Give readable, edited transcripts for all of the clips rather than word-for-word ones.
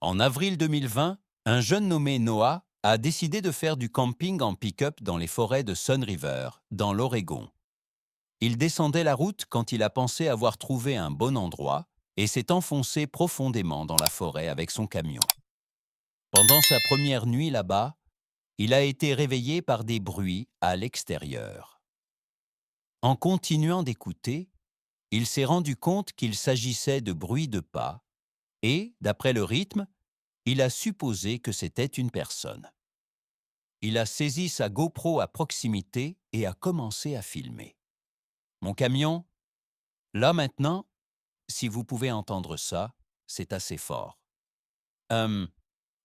En avril 2020, un jeune nommé Noah a décidé de faire du camping en pick-up dans les forêts de Sun River, dans l'Oregon. Il descendait la route quand il a pensé avoir trouvé un bon endroit et s'est enfoncé profondément dans la forêt avec son camion. Pendant sa première nuit là-bas, il a été réveillé par des bruits à l'extérieur. En continuant d'écouter, il s'est rendu compte qu'il s'agissait de bruits de pas et, d'après le rythme, il a supposé que c'était une personne. Il a saisi sa GoPro à proximité et a commencé à filmer. Mon camion, là maintenant, si vous pouvez entendre ça, c'est assez fort. Hum,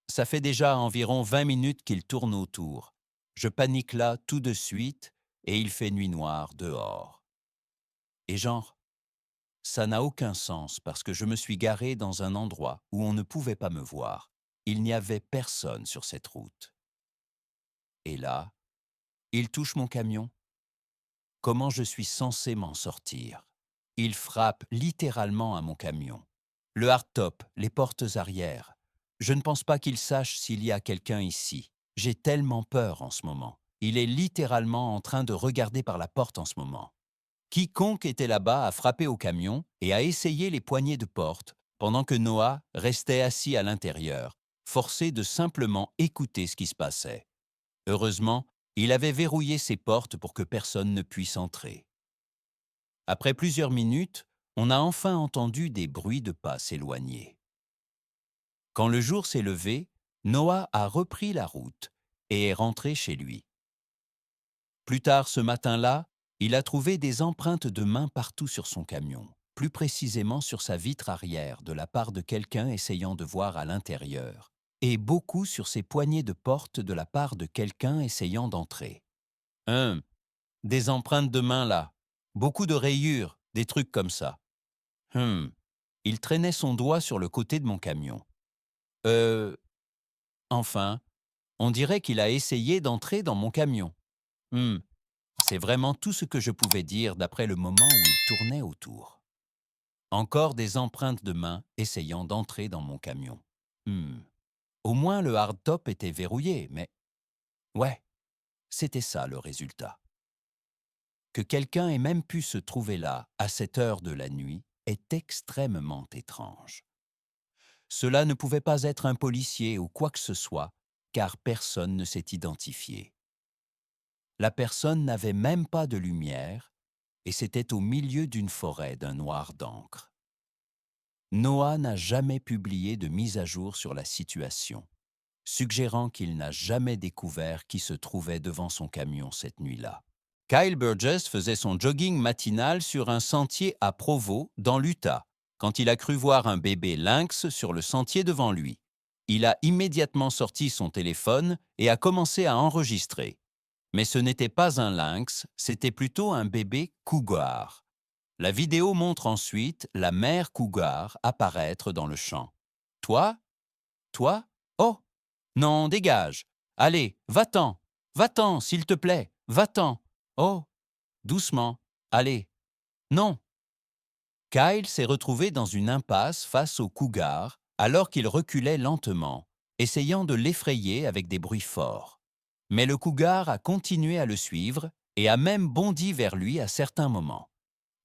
Ça fait déjà environ 20 minutes qu'il tourne autour. Je panique là tout de suite et il fait nuit noire dehors. Et genre, ça n'a aucun sens parce que je me suis garé dans un endroit où on ne pouvait pas me voir. Il n'y avait personne sur cette route. Et là, il touche mon camion. Comment je suis censé m'en sortir? Il frappe littéralement à mon camion. Le hardtop, les portes arrière. Je ne pense pas qu'il sache s'il y a quelqu'un ici. J'ai tellement peur en ce moment. Il est littéralement en train de regarder par la porte en ce moment. Quiconque était là-bas a frappé au camion et a essayé les poignées de porte pendant que Noah restait assis à l'intérieur, forcé de simplement écouter ce qui se passait. Heureusement, il avait verrouillé ses portes pour que personne ne puisse entrer. Après plusieurs minutes, on a enfin entendu des bruits de pas s'éloigner. Quand le jour s'est levé, Noah a repris la route et est rentré chez lui. Plus tard ce matin-là, il a trouvé des empreintes de mains partout sur son camion, plus précisément sur sa vitre arrière de la part de quelqu'un essayant de voir à l'intérieur, et beaucoup sur ses poignées de porte de la part de quelqu'un essayant d'entrer. Hum, des empreintes de mains là, beaucoup de rayures, des trucs comme ça. Hum, il traînait son doigt sur le côté de mon camion. Euh, enfin, on dirait qu'il a essayé d'entrer dans mon camion. Hum, c'est vraiment tout ce que je pouvais dire d'après le moment où il tournait autour. Encore des empreintes de mains essayant d'entrer dans mon camion. Hum, au moins le hardtop était verrouillé, mais ouais, c'était ça le résultat. Que quelqu'un ait même pu se trouver là, à cette heure de la nuit, est extrêmement étrange. Cela ne pouvait pas être un policier ou quoi que ce soit, car personne ne s'est identifié. La personne n'avait même pas de lumière et c'était au milieu d'une forêt d'un noir d'encre. Noah n'a jamais publié de mise à jour sur la situation, suggérant qu'il n'a jamais découvert qui se trouvait devant son camion cette nuit-là. Kyle Burgess faisait son jogging matinal sur un sentier à Provo, dans l'Utah, quand il a cru voir un bébé lynx sur le sentier devant lui. Il a immédiatement sorti son téléphone et a commencé à enregistrer. Mais ce n'était pas un lynx, c'était plutôt un bébé cougar. La vidéo montre ensuite la mère cougar apparaître dans le champ. Toi? Toi? Oh! Non, dégage! Allez, va-t'en! Va-t'en, s'il te plaît! Va-t'en! Oh! Doucement! Allez! Non! Kyle s'est retrouvé dans une impasse face au cougar alors qu'il reculait lentement, essayant de l'effrayer avec des bruits forts. Mais le cougar a continué à le suivre et a même bondi vers lui à certains moments.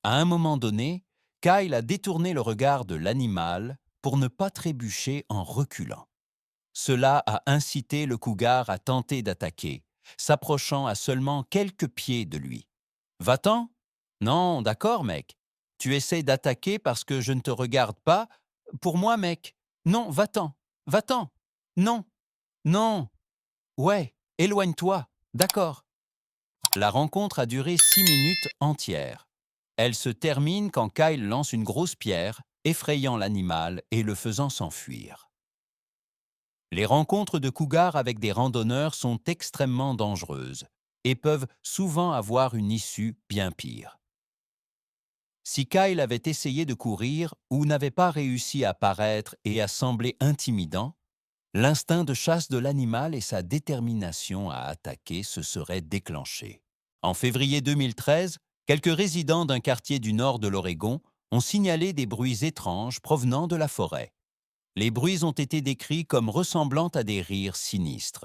À un moment donné, Kyle a détourné le regard de l'animal pour ne pas trébucher en reculant. Cela a incité le cougar à tenter d'attaquer, s'approchant à seulement quelques pieds de lui. Va-t'en? Non, d'accord, mec. Tu essaies d'attaquer parce que je ne te regarde pas? Pour moi, mec. Non, va-t'en. Va-t'en. Non. Non. Ouais, éloigne-toi. D'accord. La rencontre a duré 6 minutes entières. Elle se termine quand Kyle lance une grosse pierre, effrayant l'animal et le faisant s'enfuir. Les rencontres de cougars avec des randonneurs sont extrêmement dangereuses et peuvent souvent avoir une issue bien pire. Si Kyle avait essayé de courir ou n'avait pas réussi à paraître et à sembler intimidant, l'instinct de chasse de l'animal et sa détermination à attaquer se seraient déclenchés. En février 2013, quelques résidents d'un quartier du nord de l'Oregon ont signalé des bruits étranges provenant de la forêt. Les bruits ont été décrits comme ressemblant à des rires sinistres.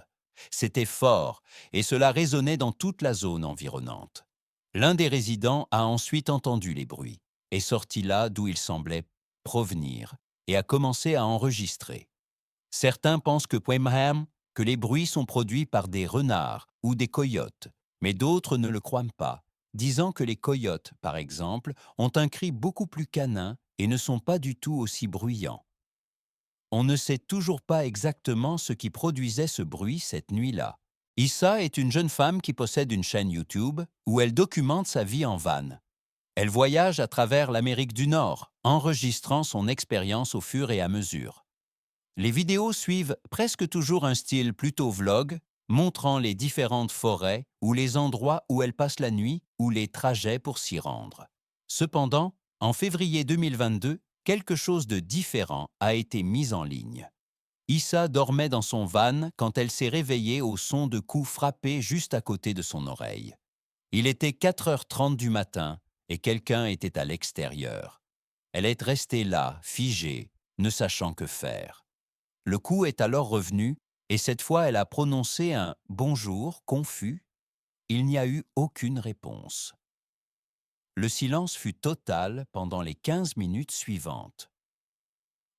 C'était fort et cela résonnait dans toute la zone environnante. L'un des résidents a ensuite entendu les bruits, est sorti là d'où ils semblaient provenir et a commencé à enregistrer. Certains pensent que les bruits sont produits par des renards ou des coyotes, mais d'autres ne le croient pas, disant que les coyotes, par exemple, ont un cri beaucoup plus canin et ne sont pas du tout aussi bruyants. On ne sait toujours pas exactement ce qui produisait ce bruit cette nuit-là. Issa est une jeune femme qui possède une chaîne YouTube où elle documente sa vie en van. Elle voyage à travers l'Amérique du Nord, enregistrant son expérience au fur et à mesure. Les vidéos suivent presque toujours un style plutôt vlog, montrant les différentes forêts ou les endroits où elle passe la nuit ou les trajets pour s'y rendre. Cependant, en février 2022, quelque chose de différent a été mis en ligne. Issa dormait dans son van quand elle s'est réveillée au son de coups frappés juste à côté de son oreille. Il était 4h30 du matin et quelqu'un était à l'extérieur. Elle est restée là, figée, ne sachant que faire. Le coup est alors revenu et cette fois elle a prononcé un « bonjour » confus. Il n'y a eu aucune réponse. Le silence fut total pendant les 15 minutes suivantes.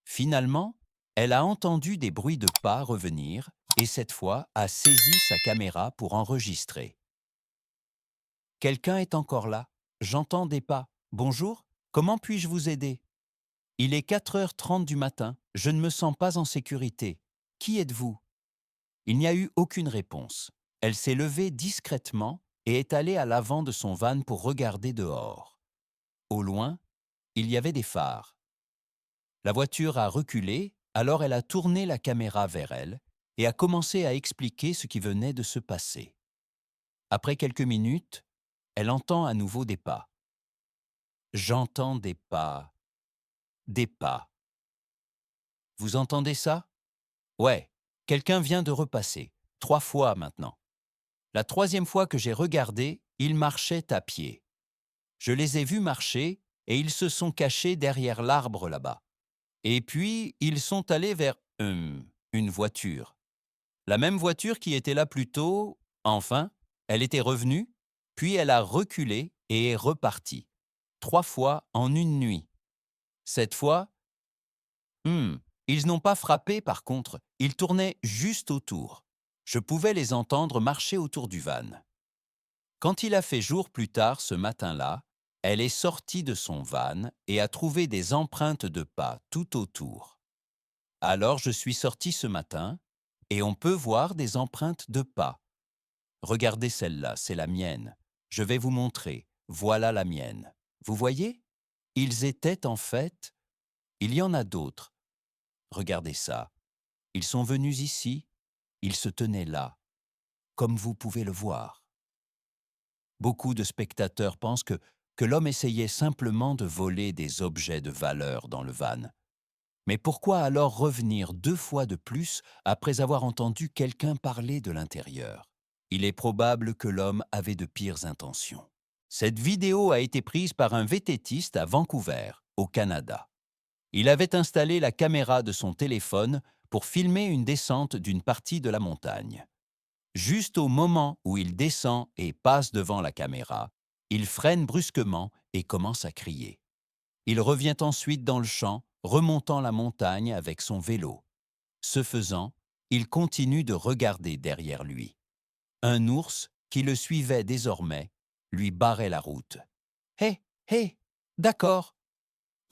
Finalement, elle a entendu des bruits de pas revenir et cette fois a saisi sa caméra pour enregistrer. « Quelqu'un est encore là. J'entends des pas. Bonjour, comment puis-je vous aider? Il est 4h30 du matin. Je ne me sens pas en sécurité. Qui êtes-vous » Il n'y a eu aucune réponse. Elle s'est levée discrètement et est allée à l'avant de son van pour regarder dehors. Au loin, il y avait des phares. La voiture a reculé, alors elle a tourné la caméra vers elle et a commencé à expliquer ce qui venait de se passer. Après quelques minutes, elle entend à nouveau des pas. J'entends des pas. Des pas. Vous entendez ça? Ouais, quelqu'un vient de repasser. 3 fois maintenant. La 3e fois que j'ai regardé, ils marchaient à pied. Je les ai vus marcher et ils se sont cachés derrière l'arbre là-bas. Et puis, ils sont allés vers une voiture. La même voiture qui était là plus tôt, enfin, elle était revenue, puis elle a reculé et est repartie. 3 fois en une nuit. Cette fois, ils n'ont pas frappé par contre, ils tournaient juste autour. Je pouvais les entendre marcher autour du van. Quand il a fait jour plus tard ce matin-là, elle est sortie de son van et a trouvé des empreintes de pas tout autour. Alors je suis sorti ce matin et on peut voir des empreintes de pas. Regardez celle-là, c'est la mienne. Je vais vous montrer. Voilà la mienne. Vous voyez? Ils étaient en fait... Il y en a d'autres. Regardez ça. Ils sont venus ici. Ils se tenaient là, comme vous pouvez le voir. Beaucoup de spectateurs pensent que l'homme essayait simplement de voler des objets de valeur dans le van. Mais pourquoi alors revenir 2 fois de plus après avoir entendu quelqu'un parler de l'intérieur? Il est probable que l'homme avait de pires intentions. Cette vidéo a été prise par un vététiste à Vancouver, au Canada. Il avait installé la caméra de son téléphone pour filmer une descente d'une partie de la montagne. Juste au moment où il descend et passe devant la caméra, il freine brusquement et commence à crier. Il revient ensuite dans le champ, remontant la montagne avec son vélo. Ce faisant, il continue de regarder derrière lui. Un ours, qui le suivait désormais, lui barrait la route. « Hé, hé, d'accord,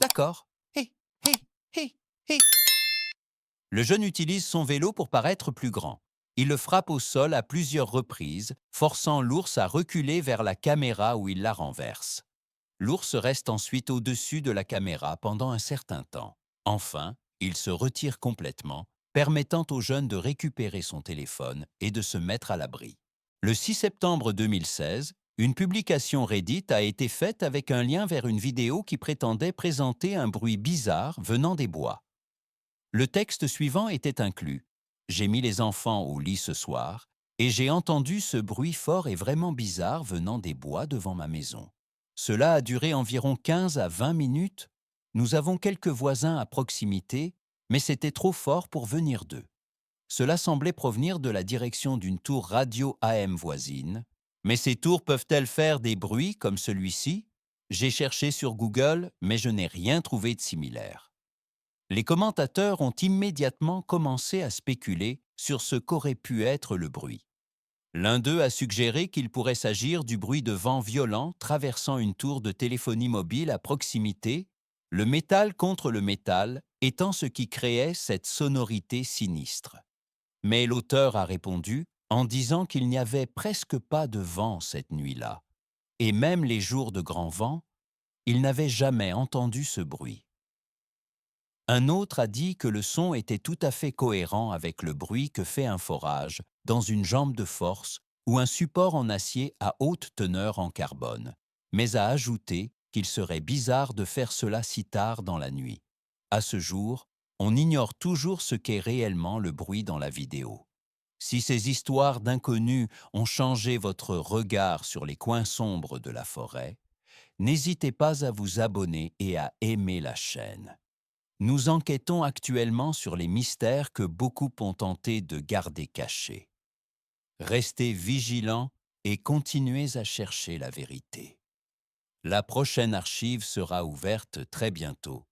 d'accord, hé, hé, hé, hé !» Le jeune utilise son vélo pour paraître plus grand. Il le frappe au sol à plusieurs reprises, forçant l'ours à reculer vers la caméra où il la renverse. L'ours reste ensuite au-dessus de la caméra pendant un certain temps. Enfin, il se retire complètement, permettant au jeune de récupérer son téléphone et de se mettre à l'abri. Le 6 septembre 2016, une publication Reddit a été faite avec un lien vers une vidéo qui prétendait présenter un bruit bizarre venant des bois. Le texte suivant était inclus. « J'ai mis les enfants au lit ce soir et j'ai entendu ce bruit fort et vraiment bizarre venant des bois devant ma maison. Cela a duré environ 15 à 20 minutes. Nous avons quelques voisins à proximité mais c'était trop fort pour venir d'eux. Cela semblait provenir de la direction d'une tour radio AM voisine. Mais ces tours peuvent-elles faire des bruits comme celui-ci? J'ai cherché sur Google, mais je n'ai rien trouvé de similaire. Les commentateurs ont immédiatement commencé à spéculer sur ce qu'aurait pu être le bruit. L'un d'eux a suggéré qu'il pourrait s'agir du bruit de vent violent traversant une tour de téléphonie mobile à proximité, le métal contre le métal étant ce qui créait cette sonorité sinistre. Mais l'auteur a répondu en disant qu'il n'y avait presque pas de vent cette nuit-là, et même les jours de grand vent, il n'avait jamais entendu ce bruit. Un autre a dit que le son était tout à fait cohérent avec le bruit que fait un forage dans une jambe de force ou un support en acier à haute teneur en carbone, mais a ajouté qu'il serait bizarre de faire cela si tard dans la nuit. À ce jour, on ignore toujours ce qu'est réellement le bruit dans la vidéo. Si ces histoires d'inconnus ont changé votre regard sur les coins sombres de la forêt, n'hésitez pas à vous abonner et à aimer la chaîne. Nous enquêtons actuellement sur les mystères que beaucoup ont tenté de garder cachés. Restez vigilants et continuez à chercher la vérité. La prochaine archive sera ouverte très bientôt.